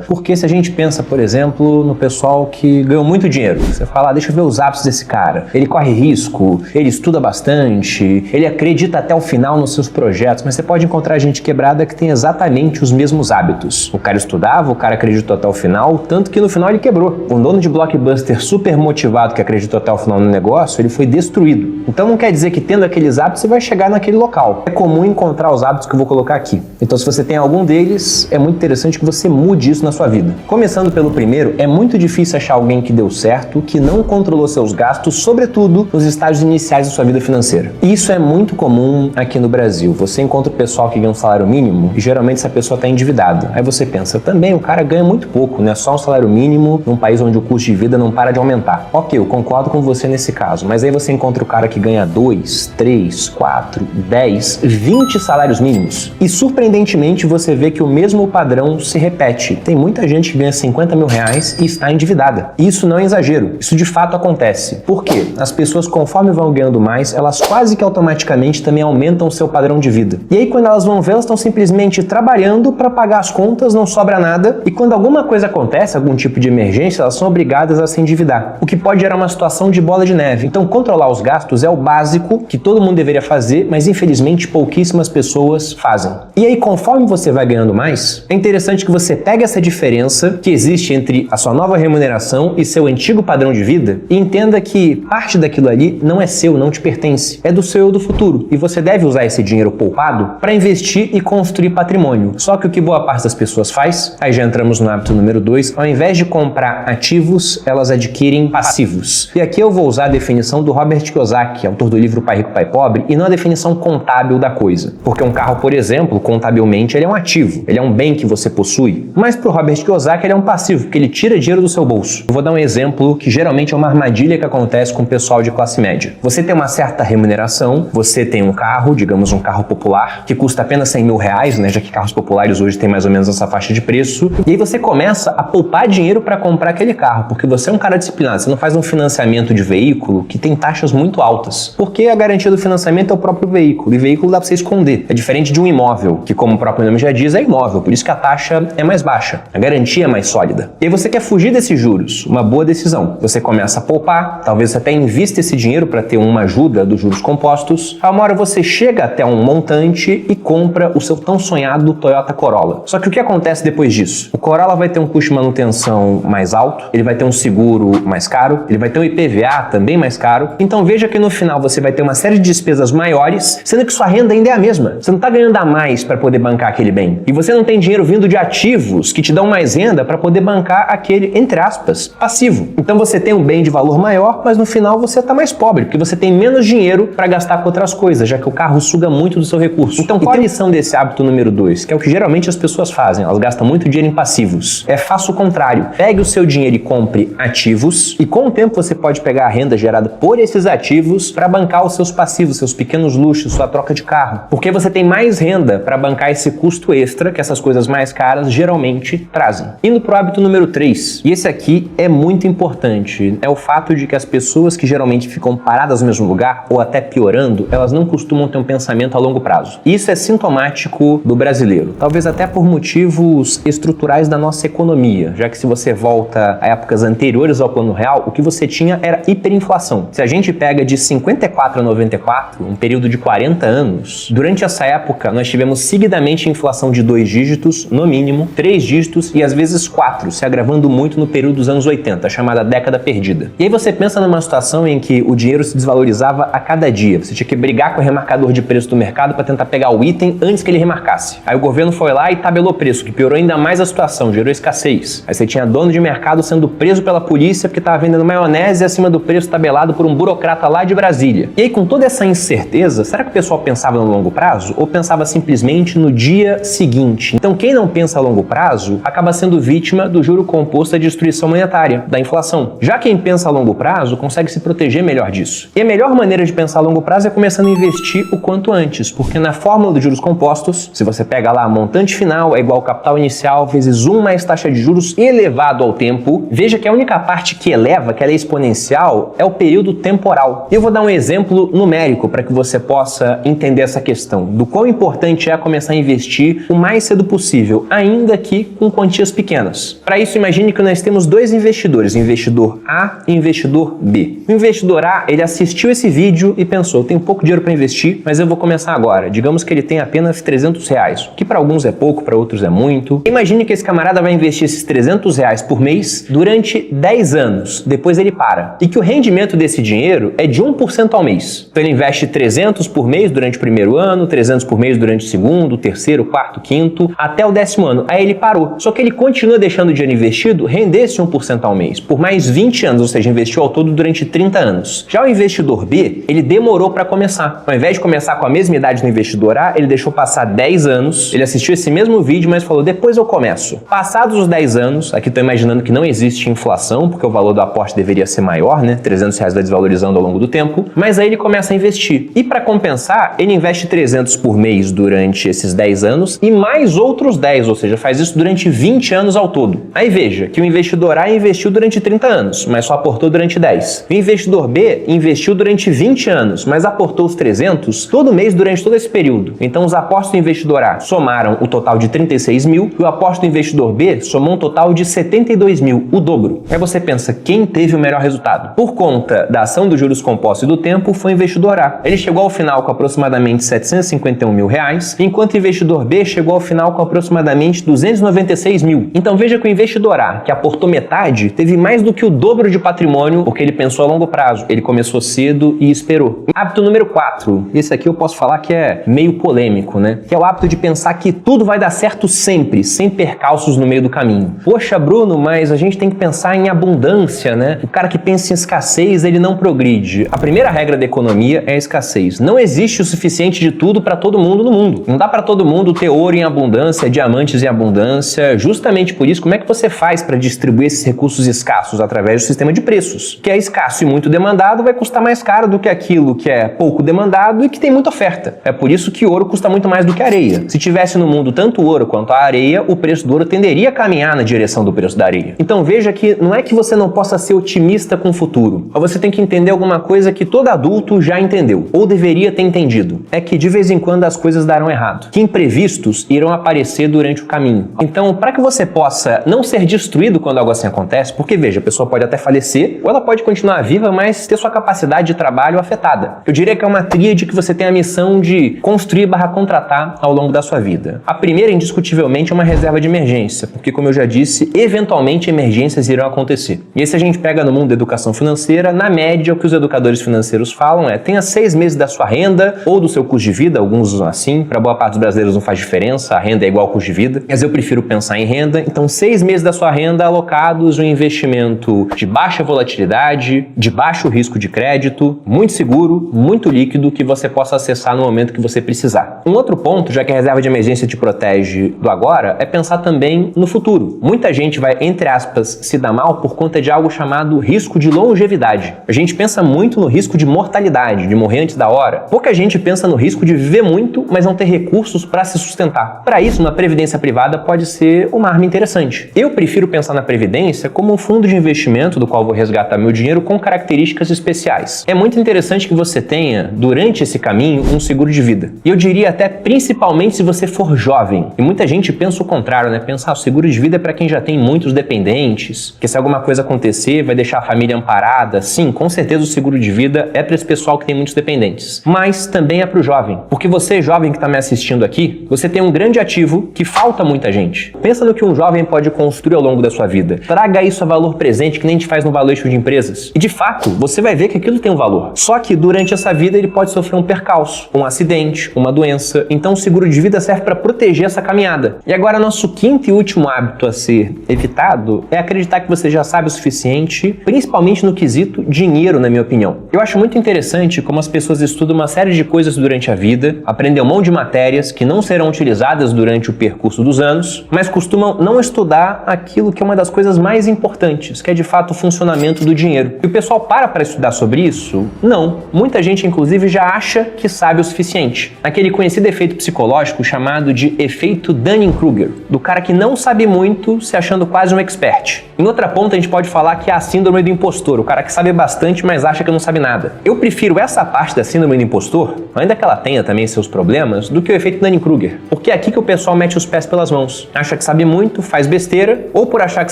Porque se a gente pensa, por exemplo, no pessoal que ganhou muito dinheiro, você fala, deixa eu ver os hábitos desse cara. Ele corre risco, ele estuda bastante, ele acredita até o final nos seus projetos, mas você pode encontrar gente quebrada que tem exatamente os mesmos hábitos. O cara estudava, o cara acreditou até o final, tanto que no final ele quebrou. Um dono de blockbuster super motivado que acreditou até o final no negócio, ele foi destruído. Então não quer dizer que tendo aqueles hábitos você vai chegar naquele local. É comum encontrar os hábitos que eu vou colocar aqui. Então se você tem algum deles, é muito interessante que você mude isso na sua vida. Começando pelo primeiro, é muito difícil achar alguém que deu certo, que não controlou seus gastos, sobretudo nos estágios iniciais da sua vida financeira. Isso é muito comum aqui no Brasil. Você encontra o pessoal que ganha um salário mínimo e geralmente essa pessoa está endividada. Aí você pensa, também o cara ganha muito pouco, né? Só um salário mínimo num país onde o custo de vida não para de aumentar. Ok, eu concordo com você nesse caso, mas aí você encontra o cara que ganha 2, 3, 4, 10, 20 salários mínimos. E surpreendentemente você vê que o mesmo padrão se repete. Tem muita gente que ganha 50 mil reais e está endividada. Isso não é exagero, isso de fato acontece. Por quê? As pessoas, conforme vão ganhando mais, elas quase que automaticamente também aumentam o seu padrão de vida. E aí quando elas vão ver, elas estão simplesmente trabalhando para pagar as contas, não sobra nada, e quando alguma coisa acontece, algum tipo de emergência, elas são obrigadas a se endividar, o que pode gerar uma situação de bola de neve. Então controlar os gastos é o básico que todo mundo deveria fazer, mas infelizmente pouquíssimas pessoas fazem. E aí conforme você vai ganhando mais, é interessante que você pegue essa diferença que existe entre a sua nova remuneração e seu antigo padrão de vida e entenda que parte daquilo ali não é seu, não te pertence, é do seu eu do futuro. E você deve usar esse dinheiro poupado para investir e construir patrimônio. Só que o que boa parte das pessoas faz, aí já entramos no hábito número 2, ao invés de comprar ativos, elas adquirem passivos. E aqui eu vou usar a definição do Robert Kiyosaki, autor do livro Pai Rico, Pai Pobre, e não a definição contábil da coisa. Porque um carro, por exemplo, contabilmente, ele é um ativo, ele é um bem que você possui. Mas para o Robert Kiyosaki, ele é um passivo, porque ele tira dinheiro do seu bolso. Eu vou dar um exemplo que geralmente é uma armadilha que acontece com o pessoal de classe média. Você tem uma certa remuneração, você tem um carro, digamos um carro popular, que custa apenas 100 mil reais, né, já que carros populares hoje têm mais ou menos essa faixa de preço, e aí você começa a poupar dinheiro para comprar aquele carro, porque você é um cara disciplinado, você não faz um financiamento de veículo que tem taxas muito altas, porque a garantia do financiamento é o próprio veículo, e veículo dá para você esconder. É diferente de um imóvel, que como o próprio nome já diz, é imóvel, por isso que a taxa é mais baixa, a garantia é mais sólida. E aí você quer fugir desses juros, uma boa decisão. Você começa a poupar, talvez você até invista esse dinheiro para ter uma ajuda dos juros compostos. A uma hora você chega até um montante e compra o seu tão sonhado Toyota Corolla. Só que o que acontece depois disso? O Corolla vai ter um custo de manutenção mais alto, ele vai ter um seguro mais caro, ele vai ter um IPVA também mais caro. Então veja que no final você vai ter uma série de despesas maiores, sendo que sua renda ainda é a mesma. Você não está ganhando a mais para poder bancar aquele bem. E você não tem dinheiro vindo de ativos que te dão mais renda para poder bancar aquele, entre aspas, passivo. Então você tem um bem de valor maior, mas no final você está mais pobre, porque você tem menos dinheiro para gastar com outras coisas, já que o carro suga muito do seu recurso. Então qual a lição desse hábito número 2? Que é o que geralmente as pessoas fazem, elas gastam muito dinheiro em passivos. Faça o contrário. Pegue o seu dinheiro e compre ativos, e com o tempo você pode pegar a renda gerada por esses ativos para bancar os seus passivos, seus pequenos luxos, sua troca de carro. Porque você tem mais renda para bancar esse custo extra que essas coisas mais caras geralmente trazem. Indo pro hábito número 3, e esse aqui é muito importante, é o fato de que as pessoas que geralmente ficam paradas no mesmo lugar, ou até piorando, elas não costumam ter um pensamento a longo prazo. Isso é sintomático do brasileiro, talvez até por motivos estruturais da nossa economia, já que se você volta a épocas anteriores ao Plano Real, o que você tinha era hiperinflação. Se a gente pega de 54 a 94, um período de 40 anos, durante essa época nós tivemos seguidamente inflação de 2 dígitos, no mínimo, 3 dígitos e às vezes 4, se agravando muito no período dos anos 80, a chamada década perdida. E aí você pensa numa situação em que o dinheiro se desvalorizava a cada dia, você tinha que brigar com o remarcador de preço do mercado para tentar pegar o item antes que ele remarcasse. Aí o governo foi lá e tabelou preço, que piorou ainda mais a situação, gerou escassez. Aí você tinha dono de mercado sendo preso pela polícia porque estava vendendo maionese acima do preço tabelado por um burocrata lá de Brasília. E aí com toda essa incerteza, será que o pessoal pensava no longo prazo ou pensava simplesmente no dia seguinte? Então quem não pensa a longo prazo acaba sendo vítima do juro composto da destruição monetária, da inflação. Já quem pensa a longo prazo consegue se proteger melhor disso. E a melhor maneira de pensar a longo prazo é começando a investir o quanto antes, porque na fórmula dos juros compostos, se você pega lá montante final é igual ao capital inicial vezes 1 mais taxa de juros elevado ao tempo, veja que a única parte que eleva, que ela é exponencial, é o período temporal. Eu vou dar um exemplo numérico para que você possa entender essa questão, do quão importante é começar a investir o mais cedo possível, ainda que com são quantias pequenas. Para isso, imagine que nós temos dois investidores, investidor A e investidor B. O investidor A, ele assistiu esse vídeo e pensou, tenho pouco dinheiro para investir, mas eu vou começar agora. Digamos que ele tem apenas R$300, o que para alguns é pouco, para outros é muito. Imagine que esse camarada vai investir esses R$300 por mês durante 10 anos, depois ele para. E que o rendimento desse dinheiro é de 1% ao mês. Então ele investe 300 por mês durante o primeiro ano, 300 por mês durante o segundo, terceiro, quarto, quinto, até o 10º ano. Aí ele parou. Só que ele continua deixando o dinheiro investido render esse 1% ao mês por mais 20 anos, ou seja, investiu ao todo durante 30 anos. Já o investidor B, ele demorou para começar. Ao invés de começar com a mesma idade do investidor A, ele deixou passar 10 anos, ele assistiu esse mesmo vídeo, mas falou, depois eu começo. Passados os 10 anos, aqui estou imaginando que não existe inflação, porque o valor do aporte deveria ser maior, né? R$300 vai desvalorizando ao longo do tempo, mas aí ele começa a investir. E para compensar, ele investe 300 por mês durante esses 10 anos e mais outros 10, ou seja, faz isso durante 20 anos ao todo. Aí veja que o investidor A investiu durante 30 anos, mas só aportou durante 10. O investidor B investiu durante 20 anos, mas aportou os 300 todo mês durante todo esse período. Então os aportes do investidor A somaram o total de 36 mil e o aporte do investidor B somou um total de 72 mil, o dobro. Aí você pensa, quem teve o melhor resultado? Por conta da ação dos juros compostos e do tempo, foi o investidor A. Ele chegou ao final com aproximadamente 751 mil reais, enquanto o investidor B chegou ao final com aproximadamente 296 mil. Então veja que o investidor A, que aportou metade, teve mais do que o dobro de patrimônio, porque ele pensou a longo prazo. Ele começou cedo e esperou. Hábito número 4. Esse aqui eu posso falar que é meio polêmico, né? Que é o hábito de pensar que tudo vai dar certo sempre, sem percalços no meio do caminho. Poxa, Bruno, mas a gente tem que pensar em abundância, né? O cara que pensa em escassez, ele não progride. A primeira regra da economia é a escassez. Não existe o suficiente de tudo para todo mundo no mundo. Não dá para todo mundo ter ouro em abundância, diamantes em abundância. Justamente por isso, como é que você faz para distribuir esses recursos escassos? Através do sistema de preços. Que é escasso e muito demandado, vai custar mais caro do que aquilo que é pouco demandado e que tem muita oferta. É por isso que ouro custa muito mais do que areia. Se tivesse no mundo tanto ouro quanto a areia, o preço do ouro tenderia a caminhar na direção do preço da areia. Então veja que não é que você não possa ser otimista com o futuro, mas você tem que entender alguma coisa que todo adulto já entendeu, ou deveria ter entendido. É que de vez em quando as coisas darão errado, que imprevistos irão aparecer durante o caminho. Então, para que você possa não ser destruído quando algo assim acontece, porque veja, a pessoa pode até falecer, ou ela pode continuar viva, mas ter sua capacidade de trabalho afetada. Eu diria que é uma tríade que você tem a missão de construir/contratar ao longo da sua vida. A primeira, indiscutivelmente, é uma reserva de emergência, porque, como eu já disse, eventualmente emergências irão acontecer. E aí, se a gente pega no mundo da educação financeira, na média, o que os educadores financeiros falam é: tenha 6 meses da sua renda ou do seu custo de vida, alguns usam assim, para boa parte dos brasileiros não faz diferença, a renda é igual ao custo de vida, mas eu prefiro pensar em renda. Então, 6 meses da sua renda alocados em um investimento de baixa volatilidade, de baixo risco de crédito, muito seguro, muito líquido, que você possa acessar no momento que você precisar. Um outro ponto, já que a reserva de emergência te protege do agora, é pensar também no futuro. Muita gente vai, entre aspas, se dar mal por conta de algo chamado risco de longevidade. A gente pensa muito no risco de mortalidade, de morrer antes da hora. Pouca gente pensa no risco de viver muito, mas não ter recursos para se sustentar. Para isso, uma previdência privada pode ser uma arma interessante. Eu prefiro pensar na previdência como um fundo de investimento do qual vou resgatar meu dinheiro com características especiais. É muito interessante que você tenha, durante esse caminho, um seguro de vida. E eu diria até principalmente se você for jovem. E muita gente pensa o contrário, né? Pensar, o seguro de vida é para quem já tem muitos dependentes, que se alguma coisa acontecer vai deixar a família amparada. Sim, com certeza o seguro de vida é para esse pessoal que tem muitos dependentes. Mas também é para o jovem. Porque você, jovem que está me assistindo aqui, você tem um grande ativo que falta muita gente. Pensa no que um jovem pode construir ao longo da sua vida. Traga isso a valor presente, que nem a gente faz no valuation de empresas. E de fato, você vai ver que aquilo tem um valor. Só que durante essa vida ele pode sofrer um percalço, um acidente, uma doença. Então o seguro de vida serve para proteger essa caminhada. E agora nosso quinto e último hábito a ser evitado é acreditar que você já sabe o suficiente, principalmente no quesito dinheiro, na minha opinião. Eu acho muito interessante como as pessoas estudam uma série de coisas durante a vida, aprendem um monte de matérias que não serão utilizadas durante o percurso dos anos, mas costumam não estudar aquilo que é uma das coisas mais importantes, que é de fato o funcionamento do dinheiro. E o pessoal para estudar sobre isso? Não. Muita gente, inclusive, já acha que sabe o suficiente. Aquele conhecido efeito psicológico chamado de efeito Dunning-Kruger, do cara que não sabe muito se achando quase um expert. Em outra ponta, a gente pode falar que é a síndrome do impostor, o cara que sabe bastante, mas acha que não sabe nada. Eu prefiro essa parte da síndrome do impostor, ainda que ela tenha também seus problemas, do que o efeito Dunning-Kruger, porque é aqui que o pessoal mete os pés pelas mãos. Acha que sabe muito, faz besteira, ou por achar que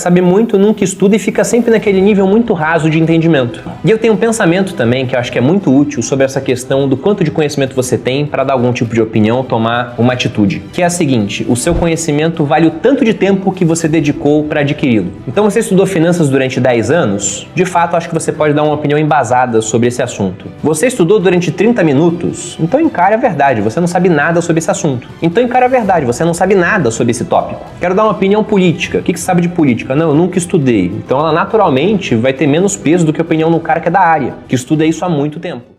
sabe muito, nunca estuda e fica sempre naquele nível muito raso de entendimento. E eu tenho um pensamento também que eu acho que é muito útil sobre essa questão do quanto de conhecimento você tem para dar algum tipo de opinião, tomar uma atitude, que é a seguinte: o seu conhecimento vale o tanto de tempo que você dedicou para adquiri-lo. Então você estudou finanças durante 10 anos? De fato, acho que você pode dar uma opinião embasada sobre esse assunto. Você estudou durante 30 minutos? Então encare a verdade, você não sabe nada sobre esse assunto. Então encare a verdade, você não sabe nada sobre esse tópico. Quero dar uma opinião política. O que você sabe de política? Não, eu nunca estudei. Então ela naturalmente vai ter menos peso do que a opinião do cara que é da área, que estuda isso há muito tempo.